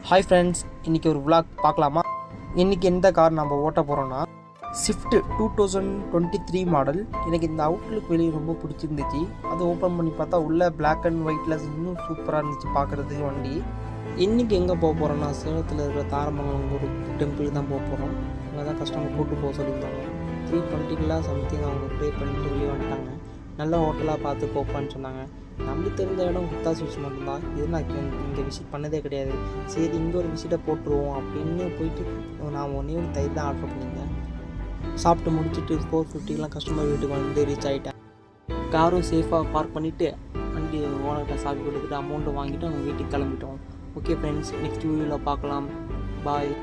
Hi friends, இன்றைக்கி ஒரு vlog பார்க்கலாமா? இன்றைக்கி எந்த கார் நம்ம ஓட்ட போகிறோன்னா ஸ்விஃப்ட் 2023 மாடல். எனக்கு இந்த அவுட்லுக் வெளியே ரொம்ப பிடிச்சிருந்துச்சு. அதை ஓப்பன் பண்ணி பார்த்தா உள்ளே பிளாக் அண்ட் ஒயிட்டில் இன்னும் சூப்பராக இருந்துச்சு பார்க்குறதுக்கு வண்டி. இன்றைக்கி எங்கே போக போகிறோன்னா சேலத்தில் இருக்கிற தாரமங்கலம் ஒரு டெம்பிளுக்கு தான் போக போகிறோம். அங்கே தான் கஸ்டமர் கூப்பிட்டு போக சொல்லியிருந்தாங்க. 320 சம்திங் அவங்க பே பண்ணிட்டு வெளியே வந்துட்டாங்க. நல்ல ஹோட்டலாக பார்த்து போப்பான்னு சொன்னாங்க. நம்மளுக்கு தெரிஞ்ச இடம் குத்தா ஸ்வீட்ஸ் மட்டும்தான். இது நான் இங்கே விசிட் பண்ணதே கிடையாது. சரி, இங்கே ஒரு விசிட்டை போட்டுருவோம் அப்படின்னு போயிட்டு நான் ஒன்றே ஒரு தயிர் தான் ஆர்டர் பண்ணியிருந்தேன். சாப்பிட்டு முடிச்சுட்டு 450 கஸ்டமர் வீட்டுக்கு வந்து ரீச் ஆகிட்டேன். காரும் சேஃபாக பார்க் பண்ணிவிட்டு வண்டி ஓனர்கிட்ட சாப்பி கொடுத்துட்டு அமௌண்ட்டு வாங்கிட்டு அவங்க வீட்டுக்கு கிளம்பிட்டோம். ஓகே ஃப்ரெண்ட்ஸ், நெக்ஸ்ட் வீடியோவில் பார்க்கலாம். பாய்.